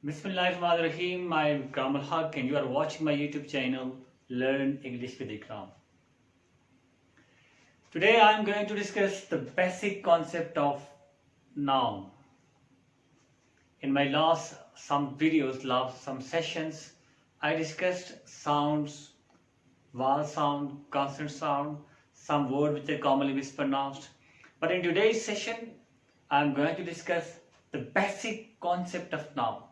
Bismillahirrahmanirrahim. I am Ikram and you are watching my YouTube channel Learn English with Ikram. Today I am going to discuss the basic concept of noun. In my last some sessions, I discussed sounds, vowel sound, consonant sound, some words which are commonly mispronounced. But in today's session, I am going to discuss the basic concept of noun.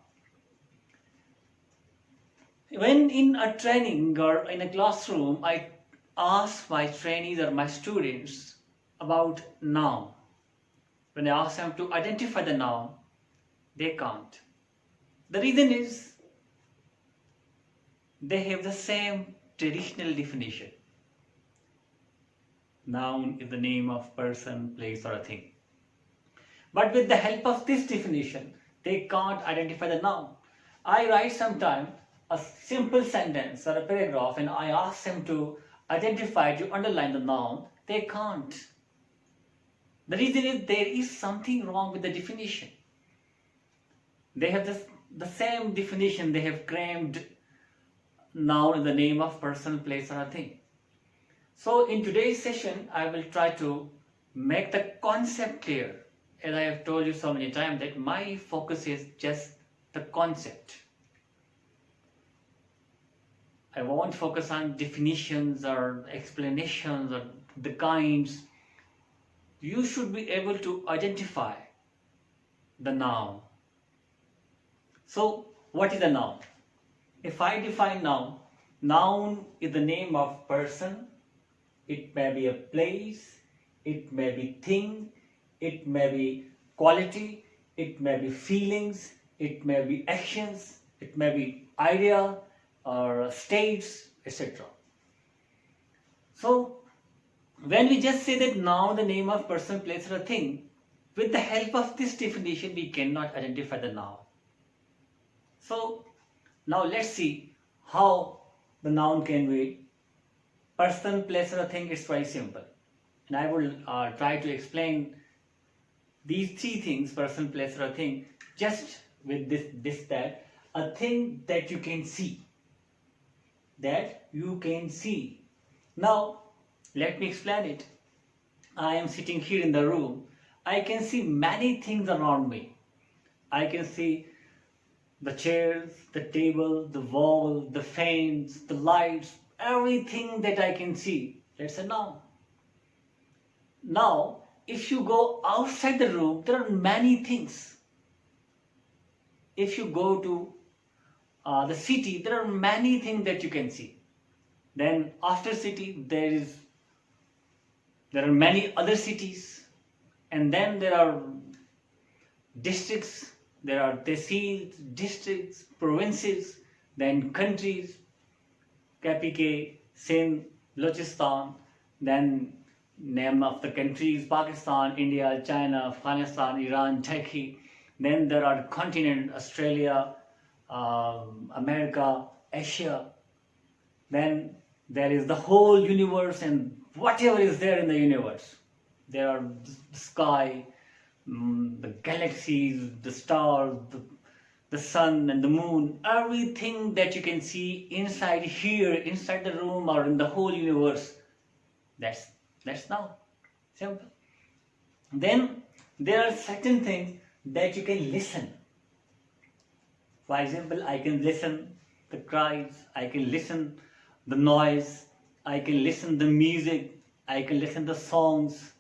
When in a training or in a classroom, I ask my trainees or my students about noun. When I ask them to identify the noun, they can't. The reason is they have the same traditional definition. Noun is the name of person, place or a thing. But with the help of this definition, they can't identify the noun. I write sometimes a simple sentence or a paragraph and I ask them to identify, to underline the noun, they can't. The reason is there is something wrong with the definition. They have the same definition, they have crammed noun in the name of person, place or a thing. So in today's session, I will try to make the concept clear. As I have told you so many times that my focus is just the concept. I won't focus on definitions or explanations or the kinds. You should be able to identify the noun. So, what is a noun? If I define noun, noun is the name of person. It may be a place, it may be thing, it may be quality, it may be feelings, it may be actions, it may be idea, or states, etc. So, when we just say that noun, the name of person, place or a thing, with the help of this definition, we cannot identify the noun. So, now let's see how the noun can be person, place or a thing. It's very simple. And I will try to explain these three things, person, place or a thing, just with that, a thing that you can see. That you can see. Now, let me explain it. I am sitting here in the room. I can see many things around me. I can see the chairs, the table, the wall, the fans, the lights, everything that I can see. That's a noun. Now, if you go outside the room, there are many things. If you go to the city, there are many things that you can see. Then after city, there are many other cities, and then there are districts, there are tehsils, districts, provinces, then countries, KPK, Sindh, Balochistan, then name of the countries, Pakistan, India, China, Afghanistan, Iran, Turkey. Then there are continent, Australia, America, Asia. Then there is the whole universe and whatever is there in the universe. There are the sky, the galaxies, the stars, the sun and the moon, everything that you can see inside here, inside the room or in the whole universe. That's now simple. Then there are certain things that you can listen. For example, I can listen the cries, I can listen the noise, I can listen the music, I can listen the songs,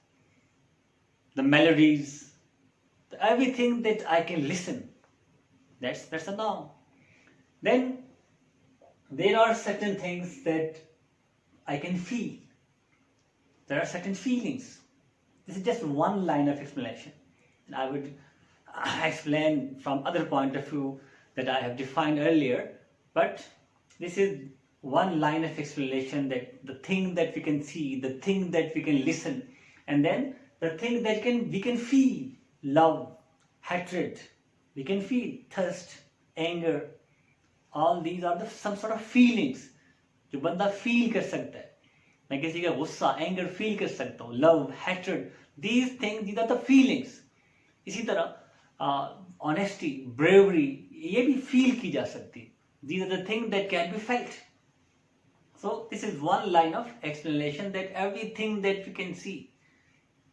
the melodies, everything that I can listen. That's a noun. Then there are certain things that I can feel. There are certain feelings. This is just one line of explanation. And I would explain from other point of view that I have defined earlier, but this is one line of explanation, that the thing that we can see, the thing that we can listen, and then the thing that we can feel, love, hatred, we can feel thirst, anger. All these are some sort of feelings जो बंदा feel कर सकता है. मैं किसी का गुस्सा, anger feel कर सकता हूँ, love, hatred, these things, these are the feelings. इसी तरह honesty, bravery, ये भी feel की जा सकती है. These are the things that can be felt. So this is one line of explanation, that everything that we can see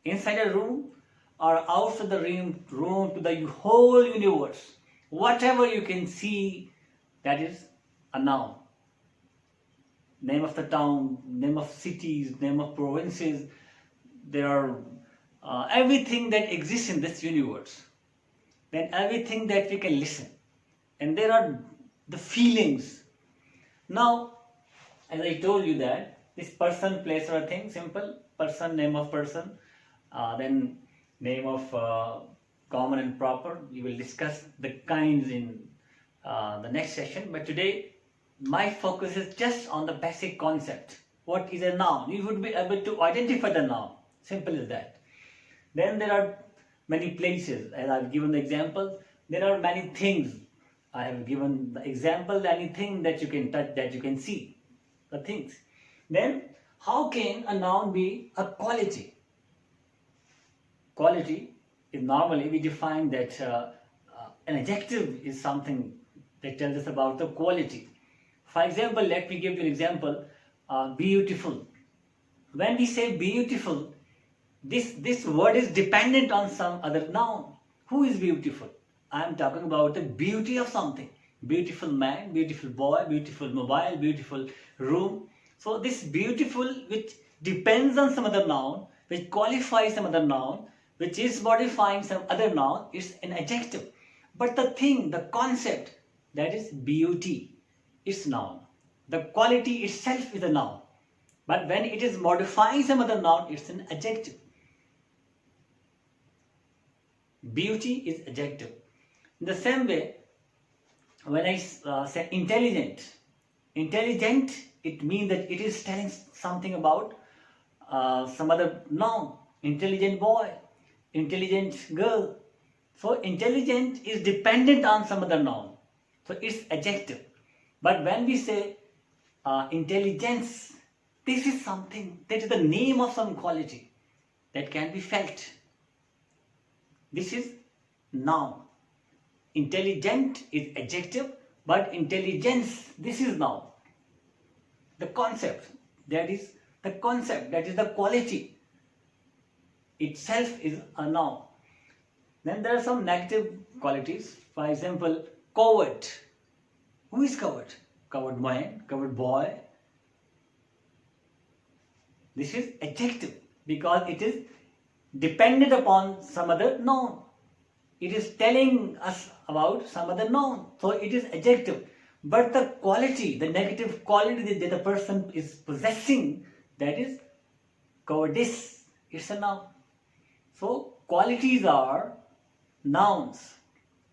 inside a room or outside the room to the whole universe, whatever you can see, that is a noun. Name of the town, name of cities, name of provinces, there are everything that exists in this universe. Then everything that we can listen. And there are the feelings. Now, as I told you that this person, place or thing, simple, person, name of person, then name of common and proper. We will discuss the kinds in the next session, but today my focus is just on the basic concept. What is a noun? You would be able to identify the noun. Simple as that. Then there are many places, as I've given the example. There are many things. I have given the example, anything that you can touch, that you can see, the things. Then, how can a noun be a quality? Quality is normally we define that an adjective is something that tells us about the quality. For example, let me give you an example. Beautiful. When we say beautiful, this word is dependent on some other noun. Who is beautiful? I am talking about the beauty of something. Beautiful man, beautiful boy, beautiful mobile, beautiful room. So this beautiful, which depends on some other noun, which qualifies some other noun, which is modifying some other noun, is an adjective. But the thing, the concept, that is beauty, is noun. The quality itself is a noun. But when it is modifying some other noun, it's an adjective. Beauty is adjective. In the same way, when I say intelligent, it means that it is telling something about some other noun. Intelligent boy, intelligent girl. So intelligent is dependent on some other noun. So it's adjective. But when we say intelligence, this is something that is the name of some quality that can be felt. This is noun. Intelligent is adjective, but intelligence, this is noun. The concept, that is the concept, that is the quality itself is a noun. Then there are some negative qualities. For example, coward. Who is coward? Coward man, coward boy. This is adjective because it is dependent upon some other noun. It is telling us about some other noun. So it is adjective. But the quality, the negative quality that a person is possessing, that is cowardice. It's a noun. So qualities are nouns.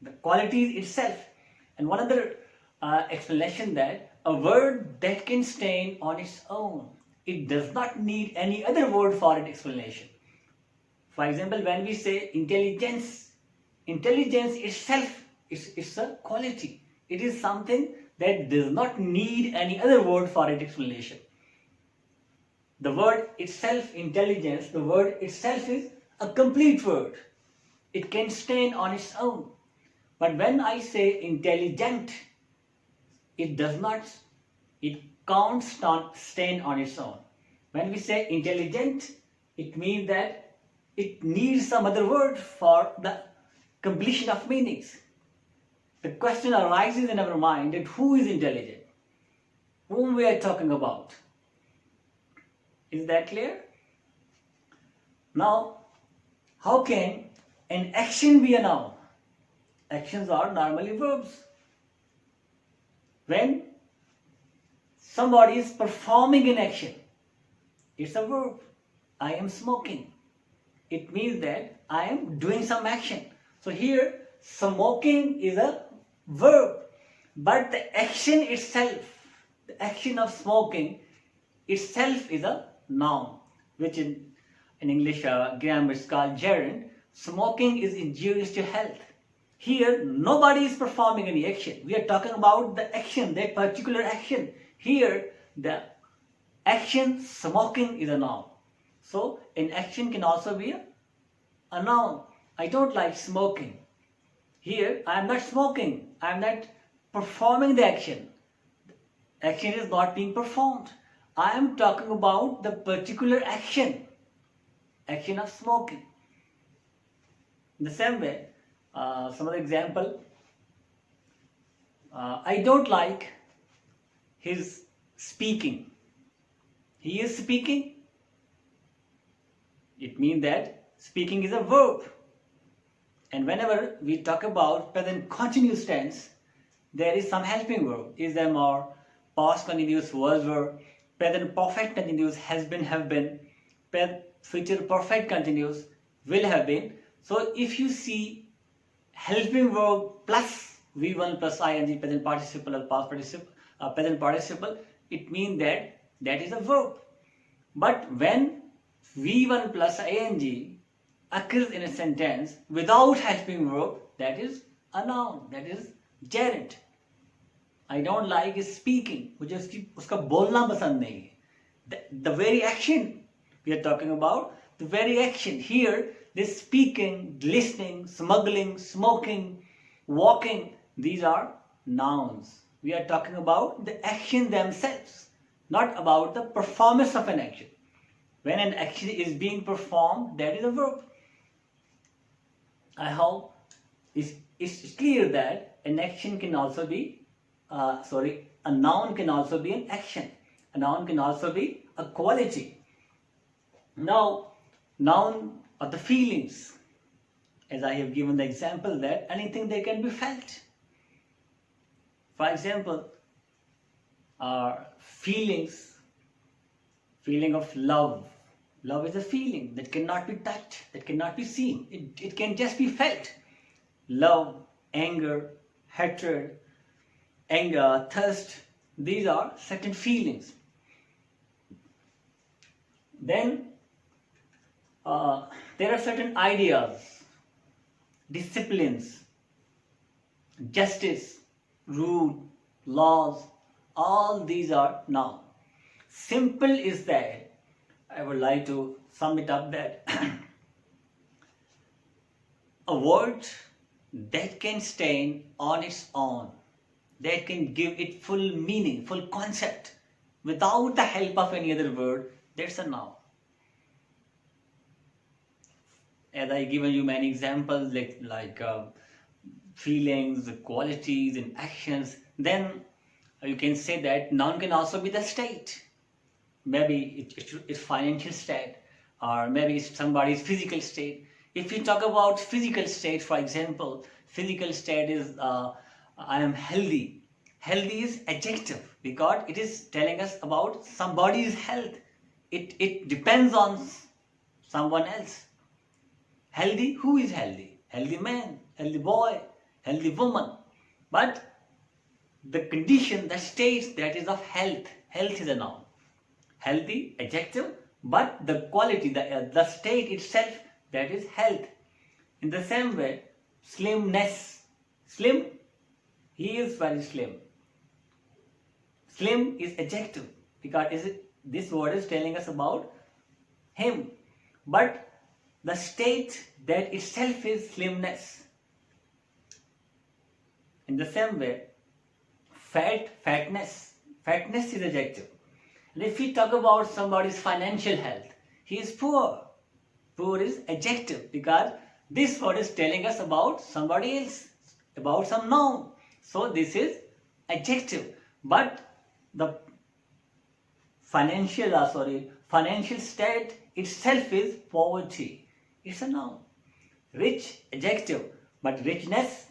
The qualities itself. And one other explanation, that a word that can stand on its own, it does not need any other word for its explanation. For example, when we say intelligence, intelligence itself is a quality. It is something that does not need any other word for its explanation. The word itself, intelligence, the word itself is a complete word. It can stand on its own. But when I say intelligent, it can't stand on its own. When we say intelligent, it means that it needs some other word for the completion of meanings. The question arises in our mind that who is intelligent? Whom we are talking about? Is that clear? Now, how can an action be a noun? Actions are normally verbs. When somebody is performing an action, it's a verb. I am smoking. It means that I am doing some action. So here, smoking is a verb. But the action itself, the action of smoking itself is a noun, which in English grammar is called gerund. Smoking is injurious to health. Here, nobody is performing any action. We are talking about the action, that particular action. Here, the action smoking is a noun. So, an action can also be a noun. I don't like smoking. Here, I am not smoking. I am not performing the action. Action is not being performed. I am talking about the particular action of smoking. In the same way, some other example, I don't like his speaking. He is speaking. It means that speaking is a verb. And whenever we talk about present continuous tense, there is some helping verb. Is there more? Past continuous was were. Present perfect continuous has been, have been. Future perfect continuous will have been. So if you see helping verb plus V1 plus ing, present participle or past participle, present participle, it means that that is a verb. But when V1 plus ing occurs in a sentence without helping verb, that is a noun, that is gerund. I don't like his speaking, मुझे उसका बोलना पसंद नहीं है. The very action we are talking about, the very action here, this speaking, listening, smuggling, smoking, walking, these are nouns. We are talking about the action themselves, not about the performance of an action. When an action is being performed, that is a verb. I hope it's clear that an action can also be, a noun can also be an action. A noun can also be a quality. Now, noun are the feelings. As I have given the example that anything that can be felt. For example, feelings, feeling of love. Love is a feeling that cannot be touched, that cannot be seen. It can just be felt. Love, anger, hatred, thirst, these are certain feelings. Then there are certain ideas, disciplines, justice, rule, laws, all these are noun. Simple is that I would like to sum it up that a word that can stand on its own, that can give it full meaning, full concept, without the help of any other word, that's a noun. As I given you many examples like feelings, qualities, and actions, then you can say that noun can also be the state. Maybe it's financial state, or maybe it's somebody's physical state. If you talk about physical state, for example, physical state is I am healthy. Healthy is adjective because it is telling us about somebody's health. It depends on someone else. Healthy, who is healthy? Healthy man, healthy boy, healthy woman. But the condition, the state that is of health, health is a noun. Healthy, adjective, but the quality, the state itself, that is health. In the same way, slimness. Slim, he is very slim. Slim is adjective because this word is telling us about him. But the state that itself is slimness. In the same way, fatness. Fatness is adjective. And if we talk about somebody's financial health, he is poor. Poor is adjective because this word is telling us about somebody else, about some noun. So this is adjective. But the financial state itself is poverty. It's a noun. Rich, adjective. But richness,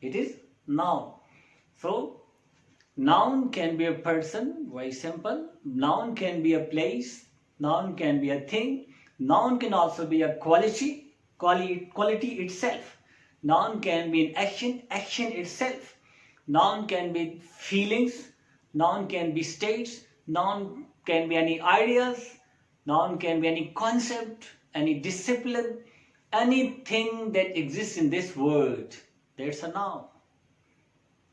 it is noun. So noun can be a person, very simple. Noun can be a place. Noun can be a thing. Noun can also be a quality itself. Noun can be an action itself. Noun can be feelings. Noun can be states. Noun can be any ideas. Noun can be any concept, any discipline, anything that exists in this world. That's a noun.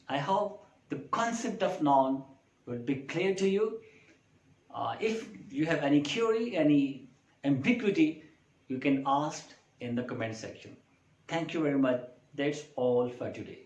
I hope the concept of noun will be clear to you. If you have any query, any ambiguity, you can ask in the comment section. Thank you very much. That's all for today.